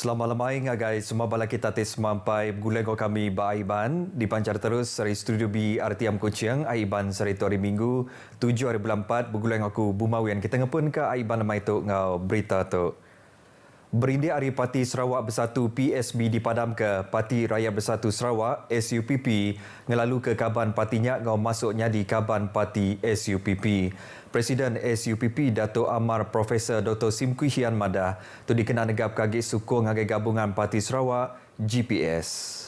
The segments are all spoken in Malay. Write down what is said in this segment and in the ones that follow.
Selamat malam guys, semua bala kita tes mampai bergulang kami ba Aiban dipancar terus dari studio B RTM Kuching Aiban seri tu hari Minggu 7 hari bulan 4 bergulang aku Bumawian kita ngepun ke Aiban lemai tu ngau berita tu. Berindi Hari Parti Sarawak Bersatu PSB dipadam ke Parti Rakyat Bersatu Sarawak SUPP ngelalu ke kaban partinya ngau masuknya di kaban parti SUPP. Presiden SUPP Dato' Amar Profesor Dr. Sim Kui Hian Madah tu dikenal negap kagik sukung ngagai gabungan Parti Sarawak GPS.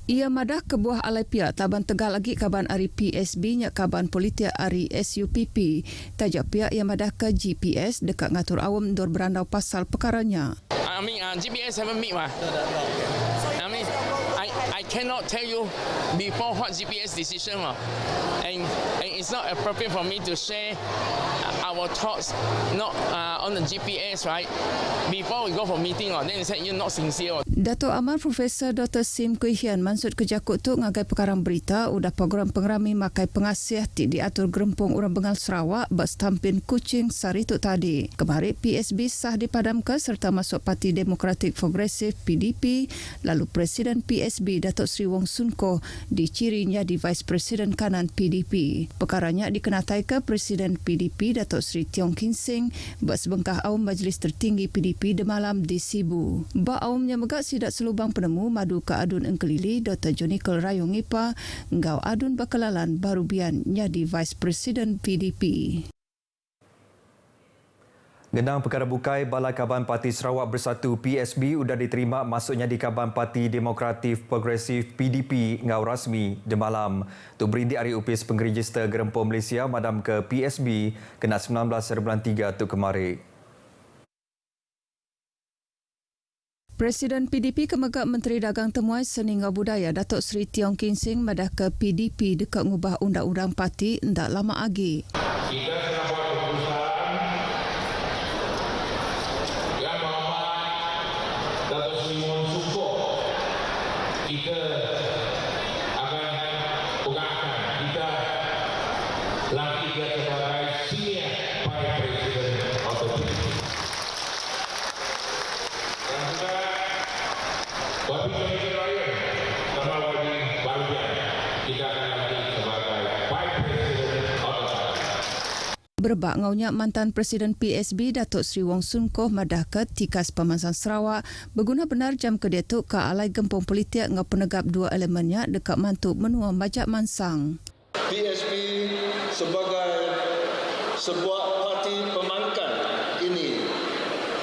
Ia madah kebuah alai pihak taban tegal lagi kaban ari PSB nya kaban politik ari SUPP. Tajak pihak ia madah ke GPS dekat ngatur awam dor berandau pasal perkaranya. GPS haven't meet mah. I cannot tell you before what GPS decision mah. And it's not appropriate for me to share our thoughts not on the GPS, right? Before we go for meeting then they said you're not sincere. Dato' Amar Profesor Dr. Sim Kui Hian mansud kejakut tu ngagai perkarang berita udah program pengerami makai pengasih ti diatur gerempung orang Bengal Sarawak bas tampin Kuching sari tu tadi. Kemarin PSB sah dipadam ke serta masuk Parti Demokratik Progresif PDP, lalu Presiden PSB Datuk Seri Wong Sun Koh dicirinya di Vice Presiden kanan PDP. Perkaranya dikenatai ke Presiden PDP Datuk Seri Tiong Kin Sing bas bengkah awam Majlis Tertinggi PDP Demalam di Sibu. Ba awamnya megak sidak selubang penemu madu ke adun engkelili Dr. Jonikal Rayong Ipa ngau adun bakalalan baru bian nyadi Vice Presiden PDP. Genang perkara bukai Balai Kaban Parti Sarawak Bersatu PSB sudah diterima masuknya di Kaban Parti Demokratik Progresif PDP ngau rasmi Demalam. Tu berindi hari upis pengregister Gerempung Malaysia madam ke PSB kena 19 hari bulan 3 tu kemarin. Presiden PDP Kemegak Menteri Dagang Temuai Seni Ngau Budaya Datuk Seri Tiong Kin Sing madah ke PDP dekat ngubah undang-undang parti ndak lama lagi. Kita telah buat keputusan yang Muhammad Datuk Seri Wong Sun Koh kita akan pegangkan, kita latih dia sebagai senior Vice President atau PDP. Dan juga Bagi Jonikal Rayong sama Wadi Balbian kita akan latih sebagai Vice President atau Berbak ngaunya mantan Presiden PSB Datuk Seri Wong Sun Koh madah ke Tikas Pemansang Sarawak berguna benar jam kedetuk ke alai gempung politik ngau penegap dua elemennya dekat mantuk menua Majak Mansang. PSB sebagai sebuah parti pemangkan ini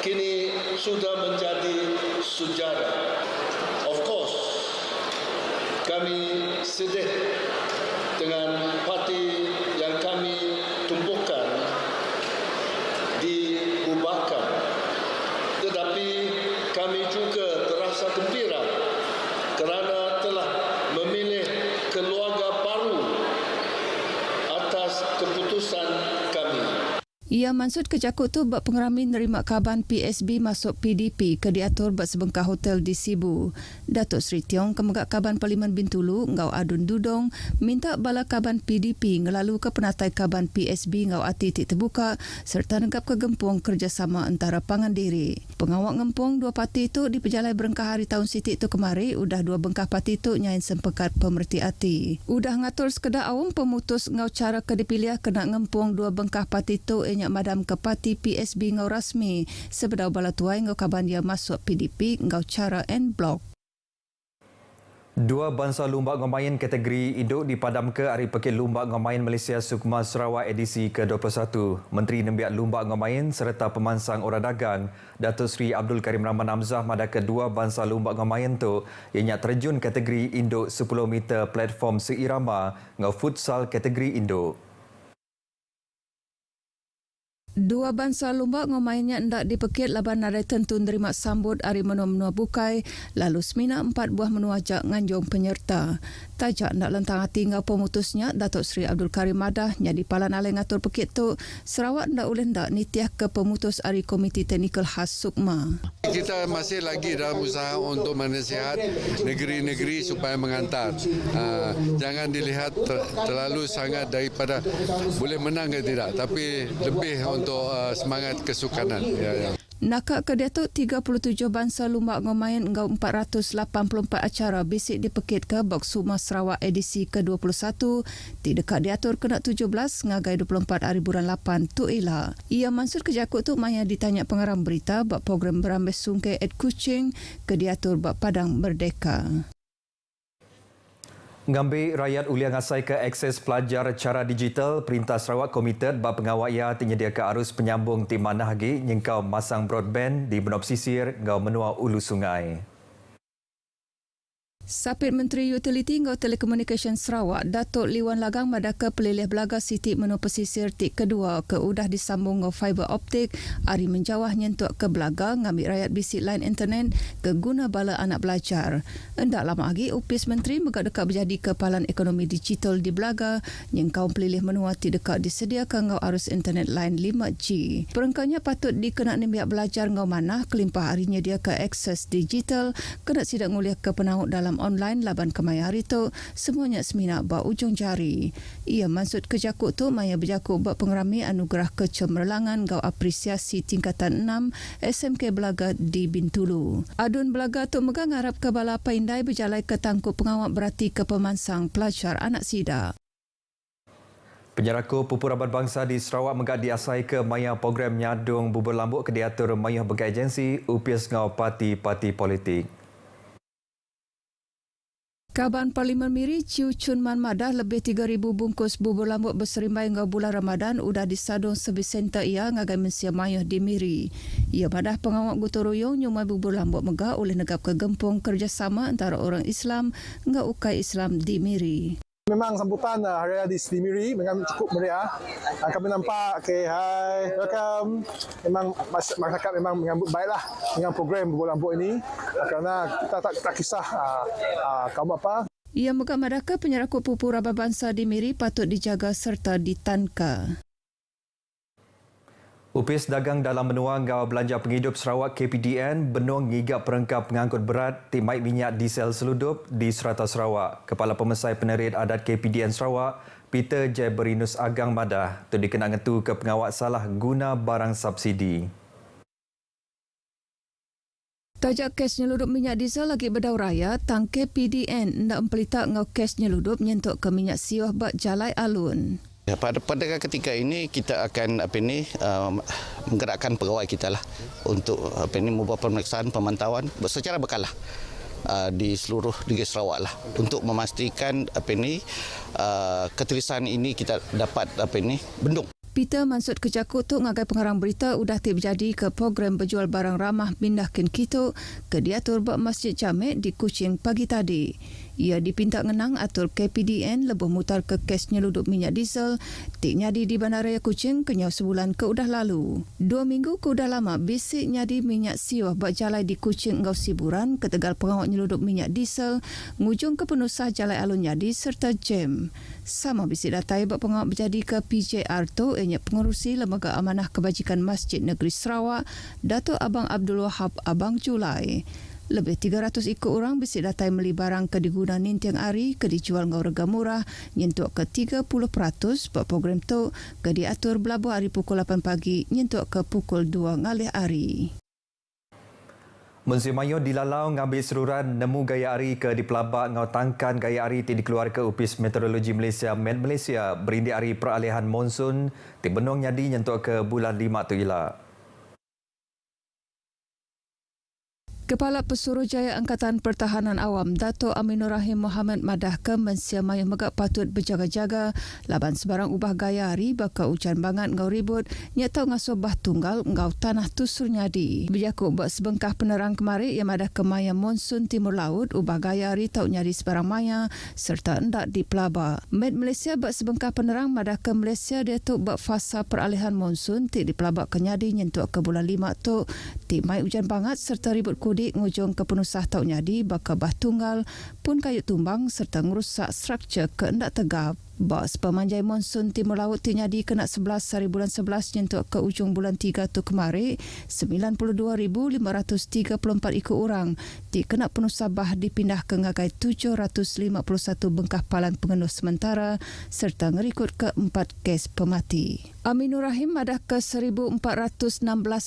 kini sudah menjadi sejarah. Of course, kami sedih dengan parti yang kami tumbuhkan dibubarkan. Tetapi kami juga terasa gembira kerana telah memilih keluarga baru atas keputusan kami. Ia maksud kejakut tu bak pengerami nerima kaban PSB masuk PDP ke diatur bak sebengkah hotel di Sibu. Datuk Seri Tiong Kemegak Kaban Parlimen Bintulu ngau adun dudong minta bala kaban PDP ngelalu ke penatai kaban PSB ngau ati tik terbuka serta negap ke gempung kerjasama antara pangandiri. Pengawak ngempung dua parti itu di pejalai berengkah hari tahun sitik tu kemari udah dua bengkah parti itu nyain sempekat pemerti ati. Udah ngatur sekedar awam pemutus ngau cara ke dipilih kena ngempung dua bengkah parti itu nyak madam ke parti PSB ngau rasmi sebedau bala tuai ngau kaban dia masuk PDP ngau cara en blok. Dua bangsa lumba ngomayan kategori induk dipadam ke Hari Pekit Lumba Ngomayan Malaysia Sukma Sarawak edisi ke-21. Menteri Nembiak Lumba Ngomayan serta pemansang orang dagang Datuk Seri Abdul Karim Rahman Hamzah madah kedua bangsa lumba ngomayan tu ianya terjun kategori induk 10 meter platform seirama ngau futsal kategori induk. Dua bangsa lumba ngomainnya ndak dipekit laban nadai tentu nerima sambut hari menua-menua bukai lalu semina 4 buah menua jak nganjung penyerta. Tajak ndak lentang hati ngau pemutusnya Datuk Seri Abdul Karim Madah nyadi palan alai ngatur pekit tu Sarawak ndak uleh ndak nitiah ke pemutus hari Komiti Teknikal Khas Sukma. Kita masih lagi dalam usaha untuk menasihat negeri-negeri supaya mengantar. Jangan dilihat terlalu sangat daripada boleh menang ke tidak, tapi lebih untuk semangat kesukanan. Nakak ke Datuk 37 bangsa lumak ngomayan engau 484 acara bisik dipekit ke Box Rumah Sarawak edisi ke-21 di dekat diatur kena 17 ngagai 24 hari bulan 8 tu ila. Ia mansur ke Jakut tu maya ditanya pengarang berita bab program berambis sungkai at Kuching ke diatur bab Padang Merdeka. Ngambil rakyat uliang asai ke akses pelajar cara digital, Perintah Sarawak komited bab pengawal ia menyediakan arus penyambung di mana lagi nyengkau masang broadband di benua pesisir ngau menua ulu sungai. Sapit Menteri Utiliti ngau Telekomunikasi Sarawak, Datuk Liwan Lagang madaka pelilih belaga Siti Menua Pesisir tik kedua ke udah disambung ngau fiber optik ari menjawah nyentuk ke belaga ngambil rakyat bisik line internet ke guna bala anak belajar. Endak lama lagi Upis Menteri megak dekat berjadi kepalan ekonomi digital di belaga yang kaum pelilih menua tik dekat disediakan ngau arus internet line 5G. Perengkanya patut dikenaan pihak belajar ngau manah kelimpah harinya dia ke akses digital kena sidak nguliah ke penahuk dalam online laban kemaya hari tu semuanya semina ba ujung jari. Ia maksud ke Jakut tu maya berjakut bab pengerami anugerah kecemerlangan gau apresiasi tingkatan 6 SMK Belaga di Bintulu. Adun Belaga tu megang harap ke bala paindai berjalai ke tangkup pengawal berarti ke pemansang pelajar anak sida. Penyeraku Pupuraban Bangsa di Sarawak megak diasai ke maya program nyadung bubur lambuk ke diatur maya begai agensi upis ngau parti-parti politik. Kaban Parlimen Miri Ciu Chun Man Madah lebih 3,000 bungkus bubur lambuk berserimbai ngau bulan Ramadan udah disadung servis center ia ngagai mensia mayah di Miri. Ia madah pengawal Gutoroyong nyumai bubur lambuk megah oleh negap kegempung kerjasama antara orang Islam ngau ukai Islam di Miri. Memang sambutan Hari Raya di Miri memang cukup meriah. Kami nampak, welcome. Memang masyarakat memang menyambut baiklah dengan program bubur lambuk ini kerana kita tak kisah kaum apa. Ia megah madaka penyeraku Pupuraban Bangsa di Miri patut dijaga serta ditanka. Upis Dagang Dalam Benua Ngau Belanja Penghidup Sarawak KPDN benung ngigap perengkap pengangkut berat timai minyak diesel seludup di Serata Sarawak. Kepala Pemesai Penerit Adat KPDN Sarawak, Peter J. Berinus Agang Madah, tu dikenal ngetu ke pengawal salah guna barang subsidi. Tajak kes nyeludup minyak diesel lagi berdau raya, tang KPDN hendak mempelitak ngau kes nyeludup nyentuk ke minyak siwah bak jalai alun. Ya, pada ketika ini kita akan menggerakkan pegawai kita lah untuk membuat pemeriksaan pemantauan secara berkala di seluruh negeri Sarawak lah untuk memastikan keterisan ini kita dapat bendung. Peter Mansud ke Jakut tu ngagai pengarang berita udah terjadi ke program berjual barang ramah pindahkan kita ke diatur bak Masjid Jamek di Kuching pagi tadi. Ia dipinta ngenang atur KPDN lebih mutar ke kes nyeludup minyak diesel tik nyadi di Bandaraya Kuching kenyau sebulan ke udah lalu. 2 minggu ke udah lama bisik nyadi minyak siwah bak jalai di Kuching ngau siburan ke tegal pengawal nyeludup minyak diesel ngujung ke penusah jalai alun nyadi serta jam. Sama bisik datai bak pengawal berjadi ke PJR tu ianya pengurusi Lembaga Amanah Kebajikan Masjid Negeri Sarawak Datuk Abang Abdul Wahab Abang Julai. Lebih 300 ikut orang bisik datai meli barang ke diguna nintiang hari ke dijual ngau rega murah nyentuk ke 30% buat program tu ke diatur belabuh hari pukul 8 pagi nyentuk ke pukul 2 ngalih hari. Musim Mayo dilalau ngambil seruran nemu gaya hari ke di pelabak ngau tangkan gaya hari ti dikeluar ke Upis Meteorologi Malaysia Met Malaysia berindik hari peralihan monsun ti benung nyadi nyentuk ke bulan 5 tu ila. Kepala Pesuruhjaya Angkatan Pertahanan Awam Dato' Aminur Rahim Muhammad madah ke mensia mayah megak patut berjaga-jaga laban sebarang ubah gaya hari baka hujan bangat ngau ribut nyatau ngasuh bah tunggal ngau tanah tusur nyadi. Berjakuk buat sebengkah penerang kemari yang madah ke maya monsun timur laut ubah gaya hari tau nyadi sebarang maya serta endak di pelaba. Met Malaysia buat sebengkah penerang madah ke Malaysia dia tu buat fasa peralihan monsun ti di pelaba ke nyadi nyentuk ke bulan 5 tu ti mai hujan bangat serta ribut di ngujung ke penusah tau nyadi baka bah tunggal pun kayu tumbang serta ngerusak struktur keendak tegap. Bas pemanjai monsun timur laut tinyadi kena 11 hari bulan 11 nyentuk ke ujung bulan 3 tu kemari 92,534 ikut orang dikena penuh Sabah dipindah ke ngagai 751 bengkah palan pengenuh sementara serta ngerikut ke 4 kes pemati. Aminur Rahim madah ke 1,416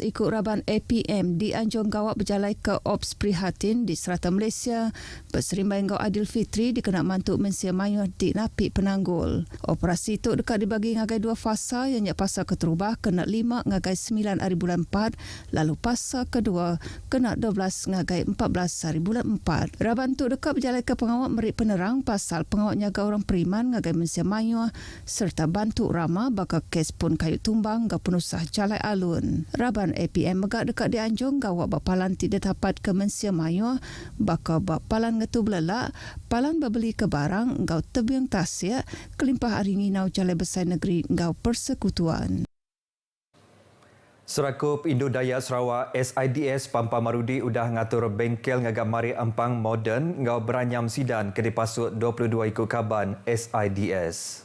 ikut raban APM di Anjong Gawak berjalai ke Ops Prihatin di Serata Malaysia berserimbai Ngau Aidilfitri dikena mantuk Mensia Mayuh di Napi Penanggul. Operasi itu dekat dibagi ngagai 2 fasa yang fasa keterubah kena 5 ngagai 9 hari bulan 4 lalu fasa kedua kena 12 ngagai 14 hari bulan 4. Raban tu dekat berjalai ke pengawal merik penerang pasal pengawal nyaga orang periman ngagai Mensia Mayuh serta bantu Rama bakal kes pun kayu tumbang ke penusah Jalai Alun. Raban APM megak dekat di Anjong Gawak bapalan tidak dapat ke Mensia Mayuh bakal bapalan ngetu belelak palan babeli ke barang ngau tebiang tasya kelimpah hari nginau Jalai Besar Negeri ngau persekutuan. Serakup Indo Dayak Sarawak SIDS Pampa Marudi udah ngatur bengkel ngagak mari empang moden ngau beranyam sidan ke dipasuk 22 ikut kaban SIDS.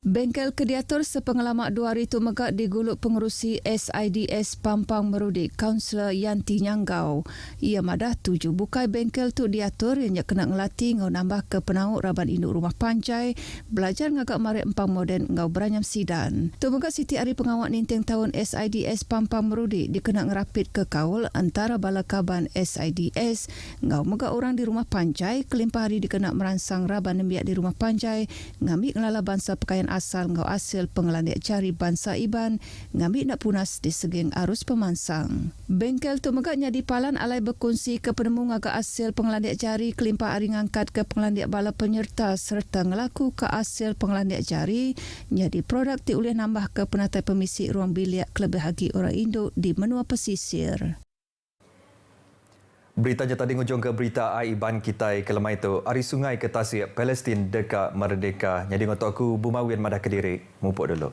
Bengkel kediatur sepengalamak 2 hari itu megak diguluk pengerusi SIDS Pampang Merudi, Kaunselor Yanti Nyanggau. Ia madah 7 bukai bengkel tu diatur yang kena ngelatih ngau nambah ke penauk raban induk rumah panjai, belajar ngagak mari empang moden ngau beranyam sidan. Tu megak Siti Ari pengawak ninteng tahun SIDS Pampang Merudi dikena ngerapit ke kaul antara bala kaban SIDS ngau megak orang di rumah panjai kelimpah hari dikena meransang raban nembiak di rumah panjai ngambil ngelala bangsa pakaian asal ngau hasil pengelandiak cari bangsa Iban ngambil nak punas di segeng arus pemansang. Bengkel tu megaknya di palan alai berkongsi ke penemu ngagak hasil pengelandiak cari kelimpah ari ngangkat ke pengelandiak bala penyerta serta ngelaku ke hasil pengelandiak cari jadi produk ti boleh nambah ke penatai pemisi ruang biliak kelebih hagi orang Indo di menua pesisir. Berita tadi ngujung ke berita Aiban Kitai kelemah itu. Ari sungai ke tasik Palestin dekat merdeka. Jadi ngotok aku Bumawian madah Kediri. Mupuk dulu.